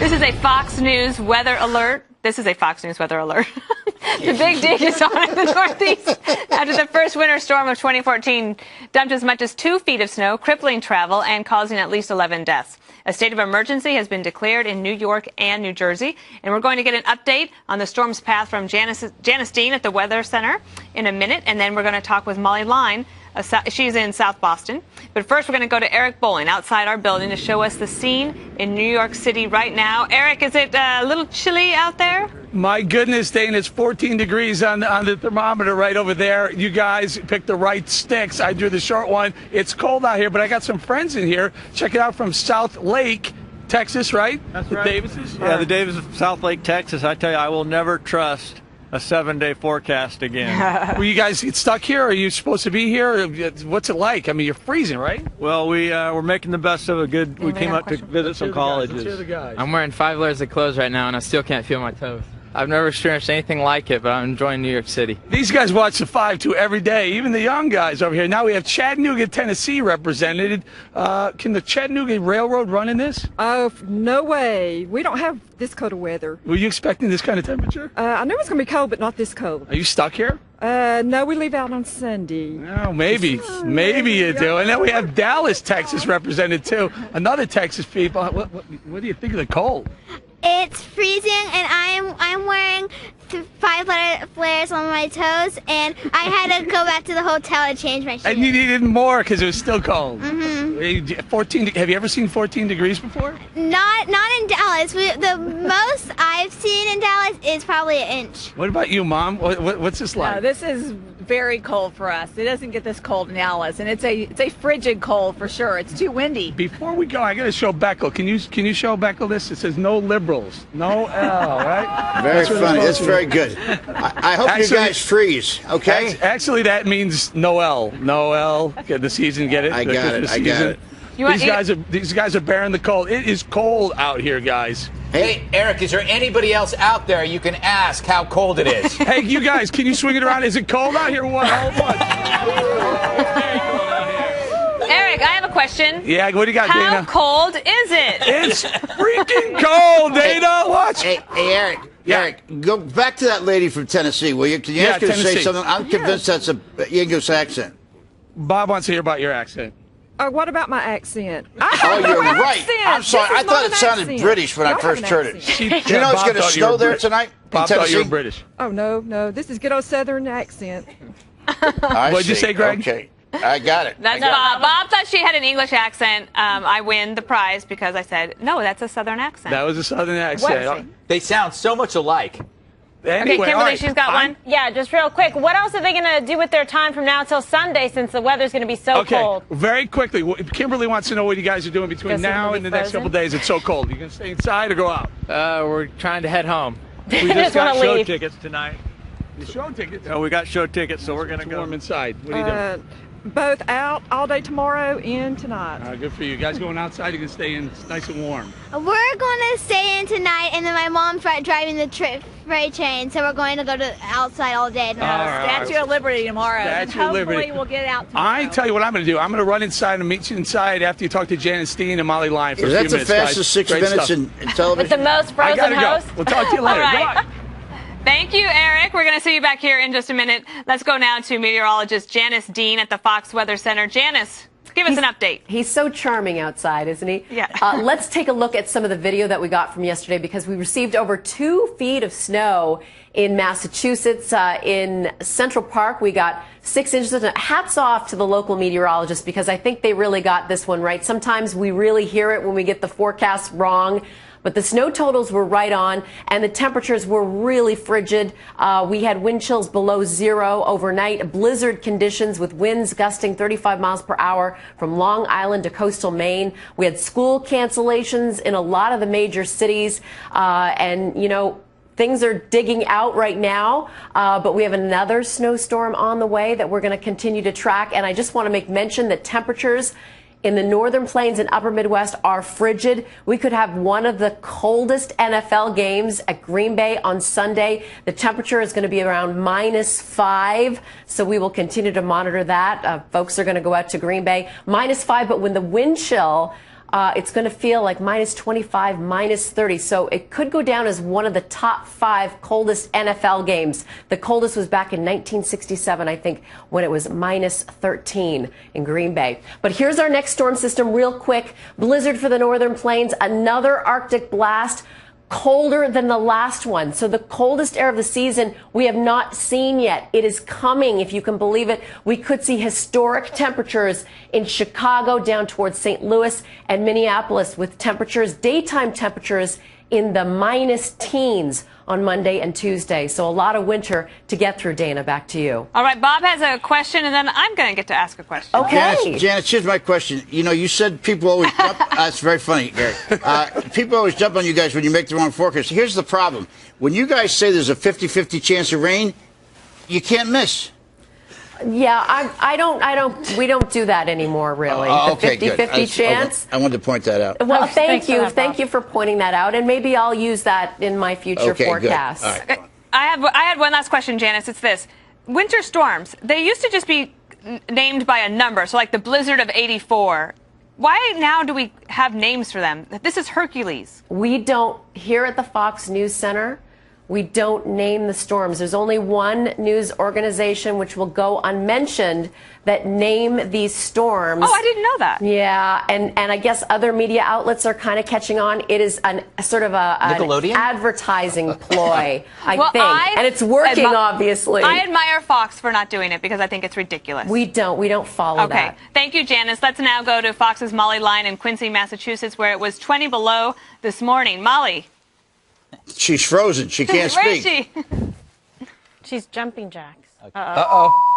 This is a Fox News weather alert. This is a Fox News weather alert. The big dig is on in the Northeast after the first winter storm of 2014 dumped as much as 2 feet of snow, crippling travel and causing at least 11 deaths. A state of emergency has been declared in New York and New Jersey. And we're going to get an update on the storm's path from Janice Dean at the Weather Center in a minute. And then we're going to talk with Molly Line. She's in South Boston. But first, we're going to go to Eric Bowling outside our building to show us the scene in New York City right now. Eric, is it a little chilly out there? My goodness, Dana, it's 14 degrees on the thermometer right over there. You guys picked the right sticks. I drew the short one. It's cold out here, but I got some friends in here. Check it out from South Lake, Texas, right? That's the right. Davises? Yeah, the Davises, South Lake, Texas. I tell you, I will never trust a 7-day forecast again. Will you guys get stuck here? Or are you supposed to be here? What's it like? I mean, you're freezing, right? Well, we're making the best of a good. We came out to visit some colleges. Let's hear the guys. I'm wearing 5 layers of clothes right now, and I still can't feel my toes. I've never experienced anything like it, but I'm enjoying New York City. These guys watch the 5-2 every day, even the young guys over here. Now we have Chattanooga, Tennessee represented. Can the Chattanooga Railroad run in this? Oh, no way. We don't have this cold of weather. Were you expecting this kind of temperature? I knew it was going to be cold, but not this cold. Are you stuck here? No, we leave out on Sunday. Oh, maybe. Maybe you do. And then we have Dallas, Texas represented, too. Another Texas people. What do you think of the cold? It's freezing, and I'm wearing 5 layers on my toes, and I had to go back to the hotel to change my shoes. And you needed more because it was still cold. Mm-hmm. 14. Have you ever seen 14 degrees before? Not in Dallas. The most I've seen in Dallas is probably an inch. What about you, Mom? What's this like? No, this is very cold for us. It doesn't get this cold in Dallas, and it's a frigid cold for sure. It's too windy. Before we go, I got to show Beckel. Can you show Beckel this? It says no liberals, no L, right? Very funny. That's very good. I hope you guys freeze. Okay. Actually, that means no L. No L. Get the season. Get it? I got it. I got it. These guys are bearing the cold. It is cold out here, guys. Hey, Eric, is there anybody else out there you can ask how cold it is? Hey, you guys, can you swing it around? Is it cold out here? What? Eric, I have a question. Yeah, what do you got, How Dana? How cold is it? It's freaking cold, Dana. Watch. Hey, Eric. Yeah. Eric, go back to that lady from Tennessee, will you? Can you ask her to say something? I'm convinced that's an English accent. Bob wants to hear about your accent. What about my accent? Oh, you're right. I'm sorry. I thought it sounded British when I first heard it. Do you know it's going to snow there tonight? Bob thought you were British. Oh, no. This is good old Southern accent. What'd you say, Greg? Okay. I got it. That's Bob. Bob thought she had an English accent. I win the prize because I said, no, that's a Southern accent. That was a Southern accent. They sound so much alike. Anyway, okay, Kimberly, she's got one. Yeah, just real quick. What else are they going to do with their time from now until Sunday since the weather's going to be so cold? Okay, very quickly. Kimberly wants to know what you guys are doing between now and the next couple of days. It's so cold. You going to stay inside or go out? We're trying to head home. We just got show tickets tonight. The show tickets? Oh, we got show tickets, so we're going to go. Warm inside. What are you doing? Both out all day tomorrow and tonight. Good for you. Guys going outside, you can stay in. It's nice and warm. We're going to stay in tonight, and then my mom's driving the freight train, so we're going to go to outside all day tomorrow. Statue of Liberty tomorrow. Statue of Liberty. Hopefully we'll get out tomorrow. I tell you what I'm going to do. I'm going to run inside and meet you inside after you talk to Janice Dean and Molly Line for a few minutes. Is that the fastest 6 minutes in television? With the most frozen host? We'll talk to you later. All right. Thank you, Eric. We're going to see you back here in just a minute. Let's go now to meteorologist Janice Dean at the Fox Weather Center. Janice, give us an update. He's so charming outside, isn't he? Yeah. Let's take a look at some of the video that we got from yesterday because we received over 2 feet of snow in Massachusetts. In Central Park, we got 6 inches. Hats off to the local meteorologists because I think they really got this one right. Sometimes we really hear it when we get the forecast wrong. But the snow totals were right on, and the temperatures were really frigid. We had wind chills below 0 overnight, blizzard conditions with winds gusting 35 miles per hour from Long Island to coastal Maine. We had school cancellations in a lot of the major cities, and, you know, things are digging out right now, but we have another snowstorm on the way that we're going to continue to track. And I just want to make mention that temperatures in the northern plains and upper Midwest are frigid. We could have one of the coldest NFL games at Green Bay on Sunday. The temperature is going to be around -5, so we will continue to monitor that. Folks are going to go out to Green Bay. -5, but when the wind chill it's going to feel like minus 25, minus 30. So it could go down as one of the top 5 coldest NFL games. The coldest was back in 1967, I think, when it was minus 13 in Green Bay. But here's our next storm system real quick. Blizzard for the northern plains, another Arctic blast. Colder than the last one. So the coldest air of the season we have not seen yet. It is coming, if you can believe it. We could see historic temperatures in Chicago down towards St. Louis and Minneapolis, with temperatures, daytime temperatures in the minus teens on Monday and Tuesday. So a lot of winter to get through. Dana, back to you. All right, Bob has a question, and then I'm going to get to ask a question. Okay. Janice, here's my question. You know, you said people always jump. That's very funny, Gary. People always jump on you guys when you make the wrong forecast. Here's the problem. When you guys say there's a 50-50 chance of rain, you can't miss. Yeah, we don't do that anymore, really. Okay, the 50-50 chance. I wanted to point that out. Well, thank you. Thank you for pointing that out, and maybe I'll use that in my future forecasts. Good. All right. I had one last question, Janice. It's this. Winter storms, they used to just be named by a number, so like the blizzard of 84. Why now do we have names for them? This is Hercules. We don't, here at the Fox News Center, we don't name the storms. There's only one news organization which will go unmentioned that name these storms. Oh, I didn't know that. Yeah, and I guess other media outlets are kind of catching on. It is an sort of an advertising ploy, I think. And it's working, obviously. I admire Fox for not doing it because I think it's ridiculous. We don't follow that. Okay, thank you, Janice. Let's now go to Fox's Molly Line in Quincy, Massachusetts, where it was 20 below this morning. Molly. She's frozen. She can't Where speak. Is she? She's jumping jacks.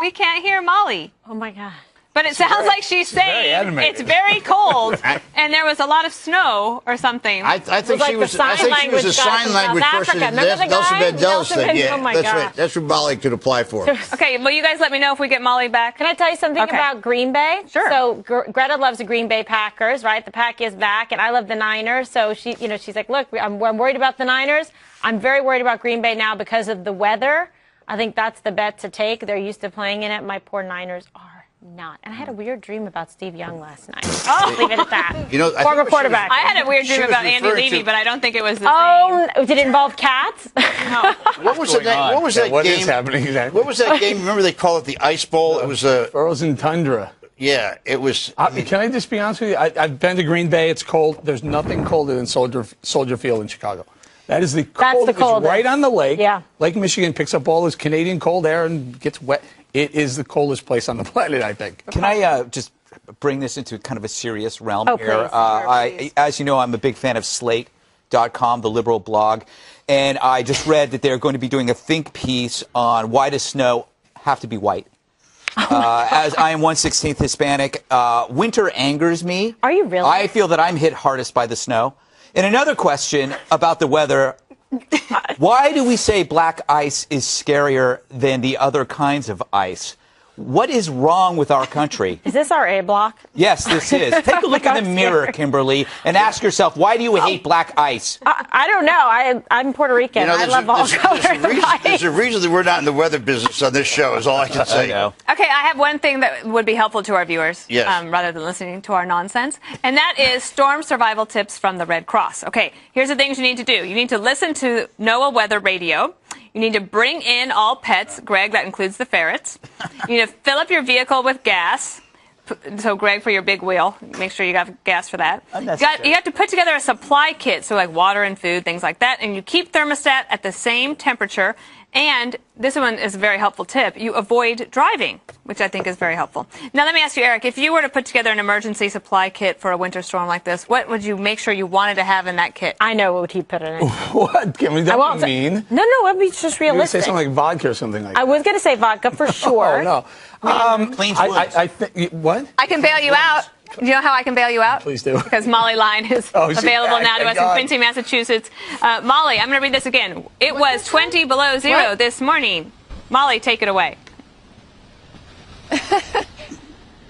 We can't hear Molly. Oh, my God. But it sounds like she's saying it's very cold, and there was a lot of snow or something. I think she was a sign language person. Nelson Mandela's thing. Yeah, that's right. That's what Molly could apply for. Okay, well, you guys let me know if we get Molly back. Can I tell you something about Green Bay? Sure. So Greta loves the Green Bay Packers, right? The Pack is back, and I love the Niners. So she's like, look, I'm worried about the Niners. I'm very worried about Green Bay now because of the weather. I think that's the bet to take. They're used to playing in it. My poor Niners are not. And I had a weird dream about Steve Young last night. I'll leave it at that. You know, former quarterback. I had a weird dream about Andy Levy, but I don't think it was the same. Did it involve cats? No. What was that game? What is happening exactly? What was that game? Remember they call it the Ice Bowl? It was a frozen tundra. Yeah, it was. Can I just be honest with you? I've been to Green Bay. It's cold. There's nothing colder than Soldier Field in Chicago. That is the coldest. It's right on the lake. Yeah. Lake Michigan picks up all this Canadian cold air and gets wet. It is the coldest place on the planet, I think. Can I just bring this into kind of a serious realm here? Please. As you know, I'm a big fan of Slate.com, the liberal blog, and I just read that they're going to be doing a think piece on why does snow have to be white? As I am 1/16 Hispanic, winter angers me. Are you really? I feel that I'm hit hardest by the snow. And another question about the weather. Why do we say black ice is scarier than the other kinds of ice? What is wrong with our country? Is this our A block? Yes, this is. Take a look in the mirror, Kimberly, and ask yourself, why do you hate black ice? I don't know. I'm Puerto Rican. You know, I love all colors of ice. There's a reason that we're not in the weather business on this show, is all I can say. Okay, I have one thing that would be helpful to our viewers, yes. Rather than listening to our nonsense, and that is storm survival tips from the Red Cross. Okay, here's the things you need to do. You need to listen to NOAA Weather Radio. You need to bring in all pets. Greg, that includes the ferrets. You need to fill up your vehicle with gas. So, Greg, for your big wheel, make sure you got gas for that. You have to put together a supply kit, so like water and food, things like that. And you keep thermostat at the same temperature. And this one is a very helpful tip. You avoid driving, which I think is very helpful. Now, let me ask you, Eric, if you were to put together an emergency supply kit for a winter storm like this, what would you make sure you wanted to have in that kit? I know what he'd put in it. What? Can we that mean? No, it'd be just You realistic. say something like vodka or something like that. I was going to say vodka for sure. Oh, no. Clean fluids. I think, what? I can bail you out. Do you know how I can bail you out? Please do. Because Molly Line is available now to us in Quincy, Massachusetts. Molly, I'm going to read this again. It was 20 below zero this morning. Molly, take it away.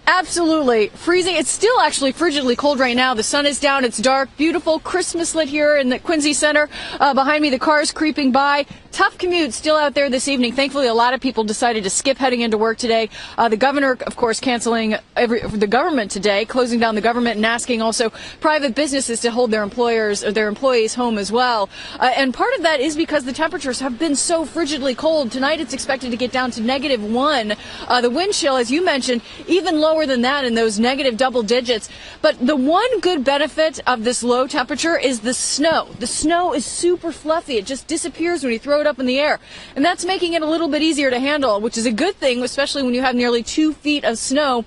Absolutely. Freezing. It's still actually frigidly cold right now. The sun is down. It's dark. Beautiful. Christmas lit here in the Quincy Center. Behind me, the cars creeping by. tough commute still out there this evening. Thankfully, a lot of people decided to skip heading into work today. The governor, of course, canceling the government today, closing down the government and asking also private businesses to hold their employers or their employees home as well. And part of that is because the temperatures have been so frigidly cold. Tonight, it's expected to get down to -1. The wind chill, as you mentioned, even lower than that in those negative double digits. But the one good benefit of this low temperature is the snow. The snow is super fluffy. It just disappears when you throw it up in the air. And that's making it a little bit easier to handle, which is a good thing, especially when you have nearly 2 feet of snow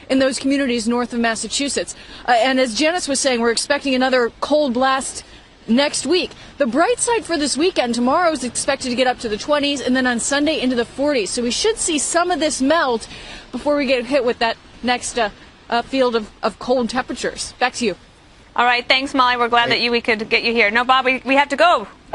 in those communities north of Massachusetts. And as Janice was saying, we're expecting another cold blast next week. The bright side for this weekend, tomorrow is expected to get up to the 20s, and then on Sunday into the 40s. So we should see some of this melt before we get hit with that next field of cold temperatures. Back to you. All right. Thanks, Molly. We're glad that we could get you here. No, Bob, we have to go.